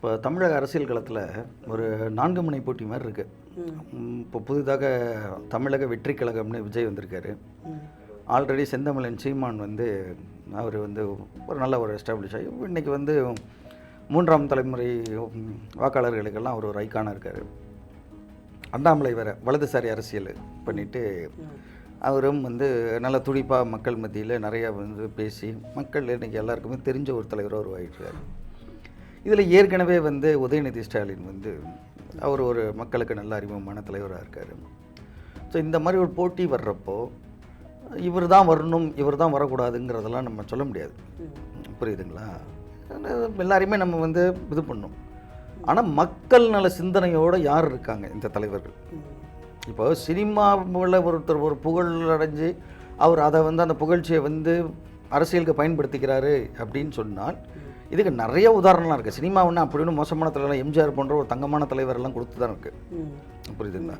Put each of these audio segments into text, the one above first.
இப்போ தமிழக அரசியல் களத்தில் ஒரு 4 முனை போட்டி மாதிரி இருக்குது. இப்போ புதிதாக தமிழக வெற்றி கழகம்னு விஜய் வந்திருக்காரு. ஆல்ரெடி செந்தமிழன் சீமான் வந்து அவர் வந்து ஒரு நல்ல ஒரு எஸ்டாப்ளிஷ் ஆகி இன்றைக்கி வந்து 3ஆம் தலைமுறை வாக்காளர்களுக்கெல்லாம் அவர் ஒரு ஐக்கானாக இருக்கார். அண்ணாமலை வேறு வலதுசாரி அரசியல் பண்ணிவிட்டு அவரும் வந்து நல்ல துடிப்பாக மக்கள் மத்தியில் நிறையா வந்து பேசி மக்கள் இன்றைக்கி எல்லாருக்குமே தெரிஞ்ச ஒரு தலைவராக உருவாகிட்டுருக்காரு. இதில் ஏற்கனவே வந்து உதயநிதி ஸ்டாலின் வந்து அவர் ஒரு மக்களுக்கு நல்ல அறிமுகமான தலைவராக இருக்கார். ஸோ இந்த மாதிரி ஒரு போட்டி வர்றப்போ இவர் தான் வரணும் இவர் தான் வரக்கூடாதுங்கிறதெல்லாம் நம்ம சொல்ல முடியாது. புரியுதுங்களா? எல்லாரையுமே நம்ம வந்து இது பண்ணணும். ஆனால் மக்கள் நல சிந்தனையோடு யார் இருக்காங்க இந்த தலைவர்கள்? இப்போ சினிமாவில் ஒருத்தர் ஒரு புகழ் அடைஞ்சு அவர் அதை வந்து அந்த புகழ்ச்சியை வந்து அரசியலுக்கு பயன்படுத்திக்கிறாரு அப்படின்னு சொன்னால் இதுக்கு நிறைய உதாரணம்லாம் இருக்குது. சினிமா ஒன்று அப்படின்னு மோசமான தலைவர்லாம் எம்ஜிஆர் போன்ற ஒரு தங்கமான தலைவரெல்லாம் கொடுத்து தான் இருக்குது. புரியுதுங்களா?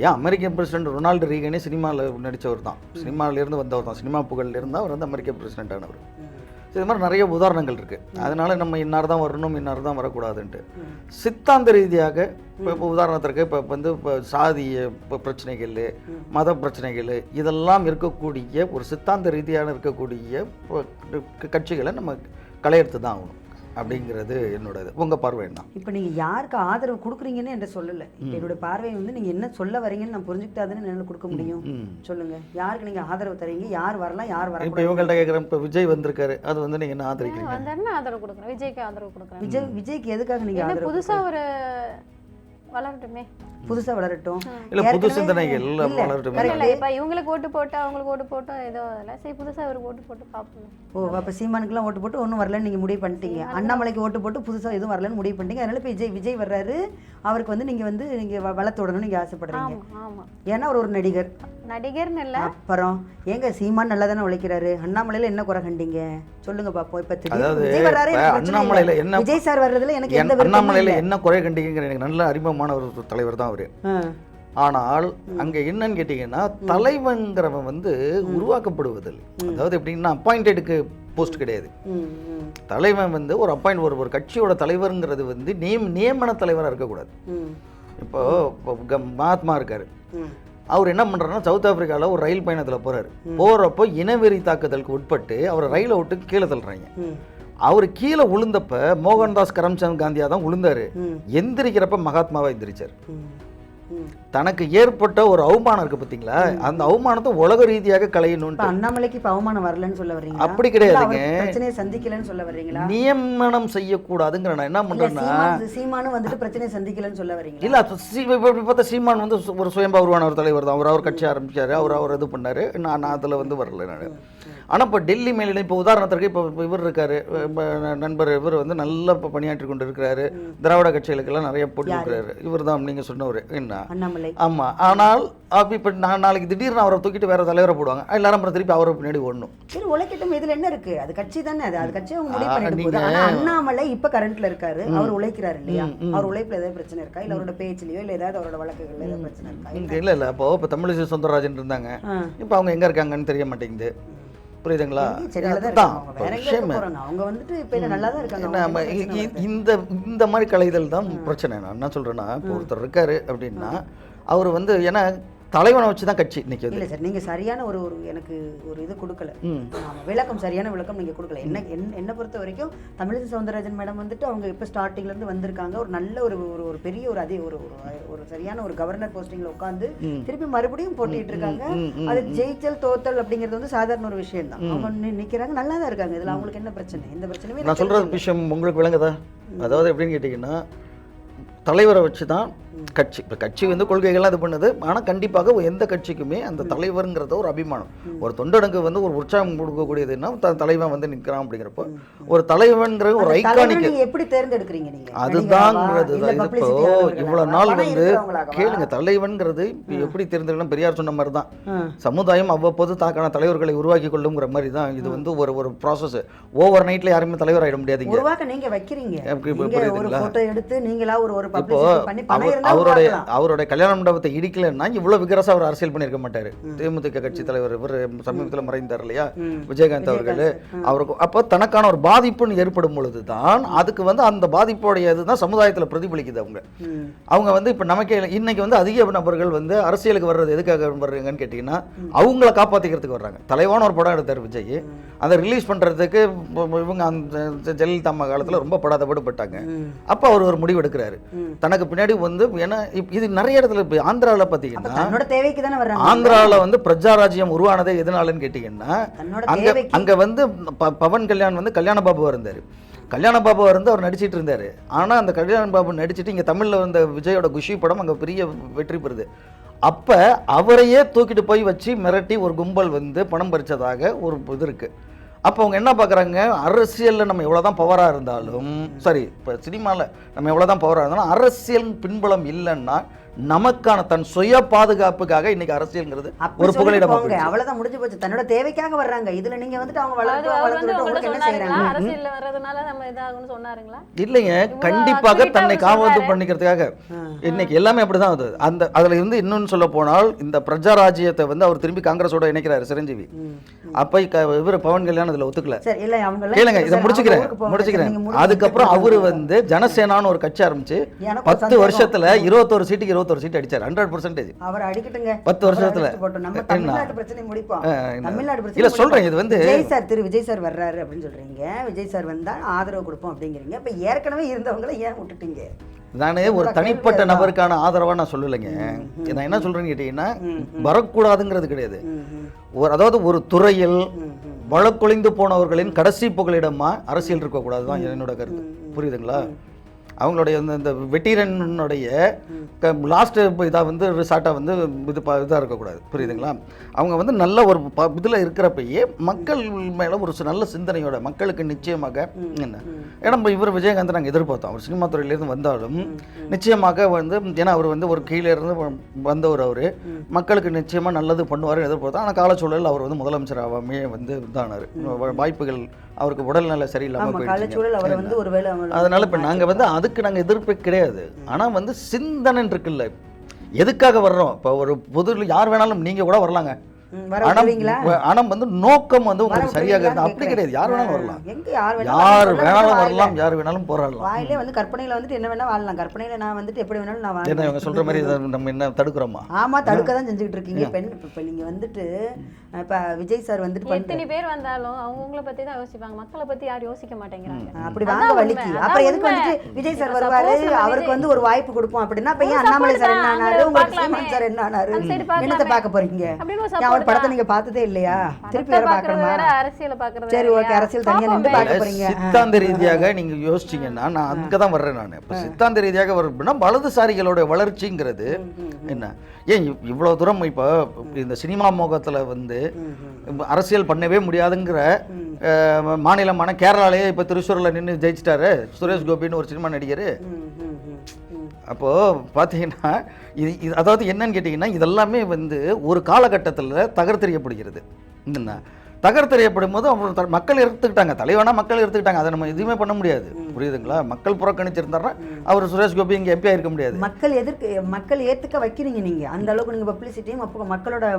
ஏன் அமெரிக்கன் பிரசிடென்ட் ரொனால்டு ரீகனே சினிமாவில் நடித்தவர் தான், சினிமாவிலேருந்து வந்தவர் தான், சினிமா புகழ்லேருந்து அவர் வந்து அமெரிக்க பிரசிடென்ட் ஆனவர். இது மாதிரி நிறைய உதாரணங்கள் இருக்குது. அதனால் நம்ம இன்னார் தான் வரணும் இன்னார் தான் வரக்கூடாதுன்ட்டு சித்தாந்த ரீதியாக இப்போ உதாரணத்திற்கு இப்போ வந்து இப்போ சாதிய இப்போ பிரச்சனைகள், மத பிரச்சனைகள் இதெல்லாம் இருக்கக்கூடிய ஒரு சித்தாந்த ரீதியான இருக்கக்கூடிய கட்சிகளை நம்ம களையெடுத்து தான் ஆகணும் அப்படிங்கிறது என்னோடது. உங்கள் பார்வை என்ன? இப்போ நீங்கள் யாருக்கு ஆதரவு கொடுக்குறீங்கன்னு என்ற சொல்லலை. என்னோட பார்வை வந்து நீங்கள் என்ன சொல்ல வரீங்கன்னு நான் புரிஞ்சுக்கிட்டாதுன்னு என்னால் கொடுக்க முடியும். சொல்லுங்கள், யாருக்கு நீங்கள் ஆதரவு தரீங்க, யார் வரலாம் யார் வரலாம்? இப்போ இவங்கள்ட்ட கேட்குறேன், இப்போ விஜய் வந்திருக்காரு, அது வந்து நீங்கள் என்ன ஆதரிக்கிறீங்க? ஆதரவு கொடுக்குறேன், விஜய்க்கு ஆதரவு கொடுக்குறேன். விஜய்க்கு எதுக்காக நீங்கள் ஆதரவு? புதுசாக ஒரு வளரட்டுமே, புதுசாக வளரட்டும், இல்லை புது சிந்தனைகள் வளரட்டும். இல்லை இப்போ இவங்களுக்கு ஓட்டு போட்டு அவங்களுக்கு ஓட்டு போட்டோம் ஏதோ அதில் சரி புதுசாக ஒரு ஓட்டு போட்டு பார்ப்போம். ஓ, அப்போ சீமானுக்குலாம் ஓட்டு போட்டு ஒன்றும் வரலன்னு நீங்கள் முடிவு பண்ணிட்டீங்க. அண்ணாமலைக்கு ஓட்டு போட்டு புதுசாக எதுவும் வரலன்னு முடிவு பண்ணிட்டீங்க. அதனால இப்போ விஜய் வர்றாரு, அவருக்கு வந்து நீங்கள் வளர்த்துடணும்னு நீங்கள் ஆசைப்படுறீங்க. ஆமாம், ஏன்னா அவர் ஒரு நடிகர்னு இல்லை. அப்புறம் ஏங்க சீமான் நல்லா தானே உழைக்கிறாரு, அண்ணாமலையில் என்ன குறை கண்டீங்க சொல்லுங்க பாப்போம். இப்போ விஜய் வர்றாரு, அண்ணாமலையில் என்ன விஜய் சார் வர்றதுல எனக்கு எந்த அண்ணாமலையில் என்ன குறை கண்டீங்கிற எனக்கு நல்ல அறிமுகமான ஒரு தலைவர் தான் அவர். ஆனால் அங்கே என்னன்னு கேட்டிங்கன்னா தலைவன்கிறவன் வந்து உருவாக்கப்படுவதில்லை. அதாவது எப்படின்னா அப்பாயிண்டடுக்கு போஸ்ட் கிடையாது. தலைவன் வந்து ஒரு ஒரு கட்சியோட தலைவருங்கிறது வந்து நியமன தலைவராக இருக்கக்கூடாது. இப்போ மகாத்மா இருக்காரு, அவர் என்ன பண்ணுறாருன்னா சவுத் ஆப்பிரிக்காவில் ஒரு ரயில் பயணத்தில் போகிறப்போ இனவெறி தாக்குதலுக்கு உட்பட்டு அவரை ரயிலை விட்டு கீழே தள்ளுறாங்க. அவர் கீழே உளுந்தப்ப மோகன்தாஸ் கரம்சந்த் காந்தியா தான் உளுந்தாரு. எந்திரிக்கிறப்ப மகாத்மாவா எந்திரிச்சார். தனக்கு ஏற்பட்ட ஒரு அவமானம் இருக்கு பார்த்தீங்களா, அந்த அவமானத்தை உலக ரீதியாக களையணும். அண்ணாமலைக்கு இப்போ அவமானம் வரலன்னு சொல்ல வர்றீங்க? அப்படி கிடையாதுங்க, பிரச்சனையை சந்திக்கலன்னு சொல்ல வர்றீங்களா? நியமனம் செய்யக்கூடாதுங்கிற நான் என்ன பண்றேன்னா சீமானும் வந்துட்டு பிரச்சனையை சந்திக்கலன்னு சொல்ல வர்றீங்க? இல்ல, பார்த்தா சீமான் வந்து ஒரு சுயம்பா உருவான ஒரு தலைவர் தான். அவர் கட்சி ஆரம்பிச்சாரு, அவர் இது பண்ணாரு. நான் அதில் வந்து வரல நான். ஆனால் இப்போ டெல்லி மேலிடம் இப்போ உதாரணத்திற்கு இப்போ இவர் இருக்காரு, நண்பர் இவர் வந்து நல்லா இப்போ பணியாற்றி கொண்டு இருக்கிறாரு. திராவிட கட்சிகளுக்கெல்லாம் நிறைய போட்டி இருக்கிறாரு. இவர் தான் நீங்கள் சொன்னவர் என்ன? அண்ணாமலை. ஆமாம். ஆனால் இப்போ நாளைக்கு திடீர்னு அவரை தூக்கிட்டு வேற தலைவரை போடுவாங்க, எல்லாரும் அப்புறம் திருப்பி அவரை பின்னாடி ஓடணும். சரி, உழைக்கட்டும். இதில் என்ன இருக்கு? அது கட்சி தானே, அது கட்சி அவங்க முடிவு பண்ணிட்டு போகுது. ஆனால் அண்ணாமலை இப்போ கரண்ட்ல இருக்காரு, அவர் உழைக்கிறாரு இல்லையா? அவர் உழைப்புல ஏதாவது பிரச்சனை இருக்கா? இல்லை அவரோட பேச்சிலையோ இல்லை ஏதாவது அவரோட வழக்குகள்ல ஏதாவது பிரச்சனை இருக்கா? இல்லை இப்போ தமிழிசை சவுந்தரராஜன் இருந்தாங்க, இப்போ அவங்க எங்கே இருக்காங்கன்னு தெரிய மாட்டேங்குது. புரியுதுங்களா? இந்த மாதிரி கலைதல் தான் பிரச்சனை. நான் என்ன சொல்றேன்னா, இப்போ ஒருத்தர் இருக்காரு அப்படின்னா அவர் வந்து ஏன்னா தலைவனை வச்சு தான் கட்சி இன்னைக்கு. இல்லை சார், நீங்கள் சரியான ஒரு எனக்கு ஒரு இது கொடுக்கல, விளக்கம், சரியான விளக்கம் நீங்கள் கொடுக்கல. என்னை பொறுத்த வரைக்கும் தமிழிசை சவுந்தரராஜன் மேடம் வந்துட்டு அவங்க இப்போ ஸ்டார்டிங்லேருந்து வந்திருக்காங்க. ஒரு நல்ல ஒரு பெரிய ஒரு சரியான ஒரு கவர்னர் போஸ்டிங்கில் உட்காந்து திருப்பி மறுபடியும் போட்டிட்டு இருக்காங்க. அது ஜெயிச்சல் தோத்தல் அப்படிங்கிறது வந்து சாதாரண ஒரு விஷயம் தான். அவங்க நிற்கிறாங்க, நல்லா தான் இருக்காங்க. இதில் அவங்களுக்கு என்ன பிரச்சனை? எந்த பிரச்சனையுமே நான் சொல்கிற விஷயம் உங்களுக்கு விளங்குதா? அதாவது எப்படின்னு கேட்டிங்கன்னா, தலைவரை வச்சு தான் கட்சி. இப்போ கட்சி வந்து கொள்கைகள்லாம் இது பண்ணுது. ஆனால் கண்டிப்பாக எந்த கட்சிக்குமே அந்த தலைவருங்கிறத ஒரு அபிமானம், ஒரு தொண்டனுக்கு வந்து ஒரு உற்சாகம் கொடுக்கக்கூடியதுன்னா தலைவன் வந்து நிற்கிறான். அப்படிங்கிறப்போ ஒரு தலைவன்கிற ஒரு ஐகானிக் எப்படி தேர்ந்தெடுக்கிறீங்க நீங்க? அதுதான்ங்கிறது தான். இப்போ இவ்வளோ நாள் வந்து கேளுங்க, தலைவன்கிறது எப்படி தேர்ந்தெடுக்கணும்? பெரியார் சொன்ன மாதிரி தான், சமுதாயம் அவ்வப்போது தாக்கான தலைவர்களை உருவாக்கி கொள்ளுங்கிற மாதிரி தான். இது வந்து ஒரு ப்ராசஸ். ஓவர் நைட்ல யாருமே தலைவர் ஆகிட முடியாதுங்க. உருவாக்க நீங்க வைக்கிறீங்க, ஒரு போட்டோ எடுத்து நீங்களா ஒரு இப்போ பண்ணி பணம் இருந்தா அவருடைய கல்யாண மண்டபத்தை இடிக்கலன்னா இவ்வளவு விகரசா அவர் அரசியல் பண்ணியிருக்க மாட்டாரு. தேமுதிக கட்சி தலைவர் இவர் சமீபத்தில் மறைந்தார் இல்லையா விஜயகாந்த் அவர்கள். அவருக்கு அப்போ தனக்கான ஒரு பாதிப்புன்னு ஏற்படும் பொழுதுதான் அதுக்கு வந்து அந்த பாதிப்புடைய இதுதான் சமுதாயத்தில் பிரதிபலிக்குது. அவங்க வந்து இப்போ நமக்கே இன்னைக்கு வந்து அதிக நபர்கள் வந்து அரசியலுக்கு வர்றது எதுக்காக வர்றீங்கன்னு கேட்டீங்கன்னா அவங்கள காப்பாற்றிக்கிறதுக்கு வர்றாங்க. தலைவான ஒரு படம் எடுத்தார் விஜய், அதை ரிலீஸ் பண்றதுக்கு இவங்க அந்த ஜெயலலிதா அம்மா காலத்தில் ரொம்ப படாதபடுபட்டாங்க. அப்போ அவர் ஒரு முடிவு எடுக்கிறாரு தனக்கு பின்னாடி வந்து. ஏன்னா இது நிறைய இடத்துல இப்போ ஆந்திராவில் பார்த்தீங்கன்னா ஆந்திராவில் வந்து பிரஜாராஜ்யம் உருவானதே எதனாலன்னு கேட்டீங்கன்னா அங்க வந்து பவன் கல்யாண் வந்து கல்யாண பாபுவா இருந்தார். கல்யாண பாபுவா இருந்து அவர் நடிச்சிட்டு இருந்தாரு. ஆனால் அந்த கல்யாண பாபு நடிச்சிட்டு இங்கே தமிழில் வந்த விஜயோட குஷி படம் அங்கே பெரிய வெற்றி பெறுது. அப்போ அவரையே தூக்கிட்டு போய் வச்சு மிரட்டி ஒரு கும்பல் வந்து பணம் பறிச்சதாக ஒரு இது இருக்கு. அப்போ அவங்க என்ன பார்க்குறாங்க, அரசியலில் நம்ம எவ்வளோ தான் பவராக இருந்தாலும் சரி, இப்போ சினிமாவில் நம்ம எவ்வளோ தான் பவராக இருந்தாலும் அரசியல் பின்புலம் இல்லைன்னா நமக்கான தன் சுய பாதுகாப்புக்காக இன்னைக்கு அரசியல்ங்கிறது ஒரு புகலிடம். அவ்வளவுதான் முடிஞ்சு போச்சு. தன்னோட தேவைக்காக வர்றாங்க. இதுல நீங்க வந்துட்டு அவங்க வளர்த்து என்ன செய்யறாங்க? அரசியல்ல வர்றதுனால நம்ம இதாகும்னு சொன்னாருங்களா? இல்லைங்க, கண்டிப்பாக தன்னை காப்பாற்று பண்ணிக்கிறதுக்காக இன்னைக்கு எல்லாமே அப்படிதான் ஆகுது. அந்த அதுல இருந்து இன்னொன்னு சொல்ல போனால் இந்த பிரஜாராஜ்யத்தை வந்து அவர் திரும்பி காங்கிரஸோட இணைக்கிறாரு சிரஞ்சீவி. அப்ப இவர் பவன் கல்யாண் அதுல ஒத்துக்கல. கேளுங்க, இதை முடிச்சுக்கிறேன். அதுக்கப்புறம் அவரு வந்து ஜனசேனான்னு ஒரு கட்சி ஆரம்பிச்சு 10 வருஷத்துல 21 சீட்டுக்கு 21 சீட் அடிச்சார். 100%. அவர் அடிக்கட்டுங்க 10 வருஷத்துல. நம்ம தமிழ்நாட்டு பிரச்சனை முடிப்போம். தமிழ்நாடு பிரச்சனை இல்ல சொல்றேன். இது வந்து விஜய் சார் வர்றாரு அப்படின்னு சொல்றீங்க. விஜய் சார் வந்தா ஆதரவு கொடுப்போம் அப்படிங்கிறீங்க. இப்ப ஏற்கனவே இருந்தவங்களை ஏன் விட்டுட்டீங்க? நானே ஒரு தனிப்பட்ட நபருக்கான ஆதரவா நான் சொல்லலைங்க. நான் என்ன சொல்றேன்னு கேட்டீங்கன்னா வரக்கூடாதுங்கிறது கிடையாது. அதாவது ஒரு துறையில் வழக்கொழிந்து போனவர்களின் கடைசி புகலிடமா அரசியல் இருக்கக்கூடாது தான் என்னோட கருத்து. புரியுதுங்களா? அவங்களுடைய இந்த வெட்டிரனுடைய லாஸ்ட் இதாக வந்து ரிசார்ட்டாக வந்து இதாக இருக்கக்கூடாது. புரியுதுங்களா? அவங்க வந்து நல்ல ஒரு இதில் இருக்கிறப்பயே மக்கள் மேலே ஒரு நல்ல சிந்தனையோட மக்களுக்கு நிச்சயமாக என்ன, ஏன்னா இவர் விஜயகாந்த் நாங்கள் எதிர்பார்த்தோம். அவர் சினிமா துறையிலேருந்து வந்தாலும் நிச்சயமாக வந்து ஏன்னா அவர் வந்து ஒரு கீழே இருந்து வந்தவர், அவர் மக்களுக்கு நிச்சயமாக நல்லது பண்ணுவார் எதிர்பார்த்தோம். ஆனால் காலச்சூழல் அவர் வந்து முதலமைச்சர் ஆகாமே வந்து இதானார். வாய்ப்புகள் அவருக்கு உடல்நிலை சரியில்லாமல் அதனால இப்போ நாங்கள் வந்து அதுக்கு நாங்கள் எதிர்ப்பு கிடையாது. ஆனால் வந்து சிந்தனை இருக்குல்ல, எதுக்காக வர்றோம்? இப்போ ஒரு பொது யார் வேணாலும் நீங்கள் கூட வரலாங்க. ஆனா வந்து நோக்கம் வந்து உங்களுக்கு சரியாக இருந்தா அப்படி கிடையாது. யார் வேணாலும் வரலாம், யார் வேணாலும் வரலாம், யார் வேணாலும் போராடலாம். வாயிலே வந்து கற்பனையில வந்துட்டு என்ன வேணா வாழலாம். கற்பனையில நான் வந்துட்டு எப்படி வேணாலும் நான் வாழலாம். இவங்க சொல்ற மாதிரி நம்ம என்ன தடுக்கிறோமா? ஆமா, தடுக்க தான் செஞ்சுக்கிட்டு இருக்கீங்க. இப்ப நீங்க வந்துட்டு இப்ப விஜய் சார் வந்துட்டு எத்தனை பேர் வந்தாலும் அவங்கள பத்தி தான் யோசிப்பாங்க, மக்களை பத்தி யாரும் யோசிக்க மாட்டேங்கிறாங்க. அப்படி வாங்க வலிக்கு. அப்புறம் எதுக்கு வந்துட்டு விஜய் சார் வருவாரு, அவருக்கு வந்து ஒரு வாய்ப்பு கொடுப்போம் அப்படின்னா இப்ப ஏன் அண்ணாமலை சார் என்ன ஆனாரு, உங்களுக்கு சீமான் சார் என்ன ஆனாரு, என்னத்தை பார்க்க போறீங்க? படத்தை நீங்க பார்த்ததே இல்லையா? திருப்பி வேற பார்க்கணுமா? அரசியல பார்க்கறது. சரி, ஓகே, அரசியல் தனியா நின்னு பார்க்க போறீங்க. சித்தாந்த ரீதியாக நீங்க யோசிச்சீங்கன்னா நான் அதுக்கு தான் வர்றேன். நான் இப்ப சித்தாந்த ரீதியாக வரணும்னா வலதுசாரிகளோட வளர்ச்சிங்கிறது என்ன, ஏன் இவ்வளவு தூரம் இப்போ இந்த சினிமா மோகத்துல வந்து அரசியல் பண்ணவே முடியாதுங்கிற மாநிலமான கேரளாலேயே இப்போ திருச்சூரில் நின்று ஜெயிச்சிட்டாரு சுரேஷ் கோபின்னு ஒரு சினிமா நடிகர். அப்போது பார்த்தீங்கன்னா இது அதாவது என்னன்னு கேட்டிங்கன்னா இதெல்லாமே வந்து ஒரு காலகட்டத்தில் தகர்த்தெறியப்படுகிறது. என்ன தகர்த்தெறியப்படும் போது அவங்க மக்கள் எடுத்துக்கிட்டாங்க, தலைவனா மக்கள் எடுத்துக்கிட்டாங்க. அதை நம்ம எதுவுமே பண்ண முடியாது. புரியுதுங்களா? மக்கள் புறக்கணிச்சிருந்தாருன்னா அவர் சுரேஷ் கோபி இங்கே எம்பியாக இருக்க முடியாது. மக்கள் ஏற்றுக்க வைக்கிறீங்க நீங்கள் அந்த அளவுக்கு. நீங்கள் பப்ளிசிட்டியும் அப்போ மக்களோட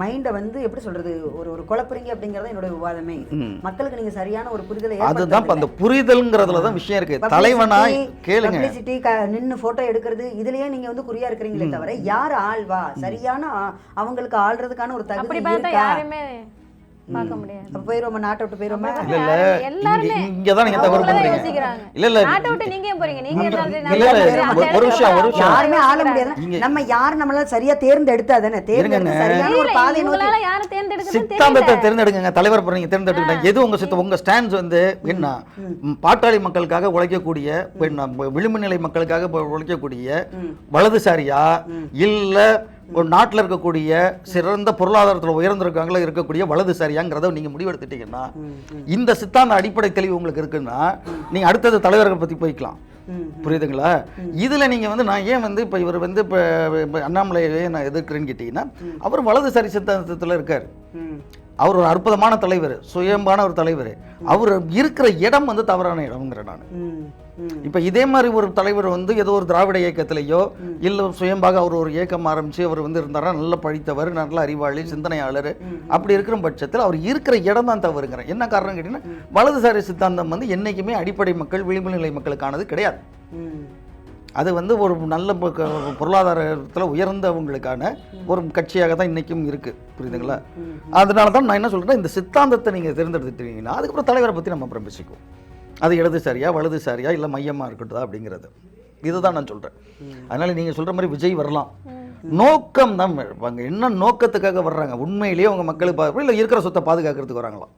மைண்டை வந்து எப்படி சொல்கிறது ஒரு குழப்பறீங்க அப்படிங்கிறத என்னோட விவாதமே. மக்களுக்கு நீங்கள் சரியான ஒரு புரிதலை அதுதான் அந்த புரிதல்ங்கிறதுல தான் விஷயம் இருக்குது. தலைவனா கேளுங்க, பப்ளிசிட்டி நின்று ஃபோட்டோ எடுக்கிறது இதுலேயே நீங்கள் வந்து குறியா இருக்கிறீங்களே தவிர யார் ஆள்வா சரியான அவங்களுக்கு ஆள்றதுக்கான ஒரு தகுதி யாருமே பார்க்க முடியாது. அப்ப போயிரோமா, நாட்டை விட்டு போயிரோமா? இல்ல இல்ல, இங்க தான் நீங்க தவறு பண்றீங்க. இல்ல இல்ல, நாட்டை விட்டு நீங்க ஏன் போறீங்க? நீங்க ஒரு விஷயம் யாருமே ஆள முடியாது. நம்ம யார் நம்மளால சரியா தேர்ந்தெடுத்தா தானே தேர்ந்தெடுத்து சரியான ஒரு பாதை நோக்கி யாரை தேர்ந்தெடுக்கிறது சித்தாந்தத்தை தேர்ந்தெடுங்க. தலைவர் பண்ணீங்க தேர்ந்தெடுத்துட்டீங்க. எது உங்க ஸ்டாண்ட்ஸ் வந்து என்ன, பாட்டாளி மக்களுக்காக உழைக்கக்கூடிய விளிம்பு நிலை மக்களுக்காக உழைக்கக்கூடிய வலதுசாரியா இல்ல ஒரு நாட்டில் இருக்கக்கூடிய சிறந்த பொருளாதாரத்தில் உயர்ந்திருக்காங்களா இருக்கக்கூடிய வலதுசாரியாங்கிறத நீங்க முடிவெடுத்துட்டீங்கன்னா இந்த சித்தாந்த அடிப்படை தெளிவு உங்களுக்கு இருக்குன்னா நீங்க அடுத்தது தலைவர்கள் பத்தி போய்க்கலாம். புரியுதுங்களா? இதுல நீங்க வந்து நான் ஏன் வந்து இப்ப இவர் வந்து இப்ப அண்ணாமலையே நான் எதிர்க்கிறேன்னு கேட்டீங்கன்னா அவர் வலதுசாரி சித்தாந்தத்துல இருக்காரு. அவர் ஒரு அற்புதமான தலைவர், சுயம்பான ஒரு தலைவர். அவர் இருக்கிற இடம் வந்து தவறான இடம்ங்கிற நான் இப்போ இதே மாதிரி ஒரு தலைவர் வந்து ஏதோ ஒரு திராவிட இயக்கத்திலேயோ இல்லை சுயம்பாக அவர் ஒரு இயக்கம் ஆரம்பித்து அவர் வந்து இருந்தாரா, நல்ல படித்தவர், நல்ல அறிவாளி, சிந்தனையாளர், அப்படி இருக்கிற பட்சத்தில் அவர் இருக்கிற இடம் தான் தவறுங்கிறேன். என்ன காரணம் கேட்டிங்கன்னா, வலதுசாரி சித்தாந்தம் வந்து என்றைக்குமே அடிப்படை மக்கள், விளிம்பு நிலை மக்களுக்கானது கிடையாது. அது வந்து ஒரு நல்ல பொருளாதாரத்தில் உயர்ந்தவங்களுக்கான ஒரு கட்சியாக தான் இன்றைக்கும் இருக்குது. புரியுதுங்களா? அதனால தான் நான் என்ன சொல்கிறேன்னா, இந்த சித்தாந்தத்தை நீங்கள் தேர்ந்தெடுத்துட்டீங்கன்னா அதுக்கப்புறம் தலைவரை பற்றி நம்ம அப்புறம் பேசிக்குவோம். அது இடதுசாரியா வலதுசாரியா இல்லை மையமாக இருக்கட்டும் அப்படிங்கிறது. இதுதான் நான் சொல்கிறேன். அதனால் நீங்கள் சொல்கிற மாதிரி விஜய் வரலாம், நோக்கம் தான். அவங்க என்ன நோக்கத்துக்காக வர்றாங்க, உண்மையிலேயே அவங்க மக்களுக்கு இல்லை இருக்கிற சொத்தை பாதுகாக்கிறதுக்கு வராங்களாம்.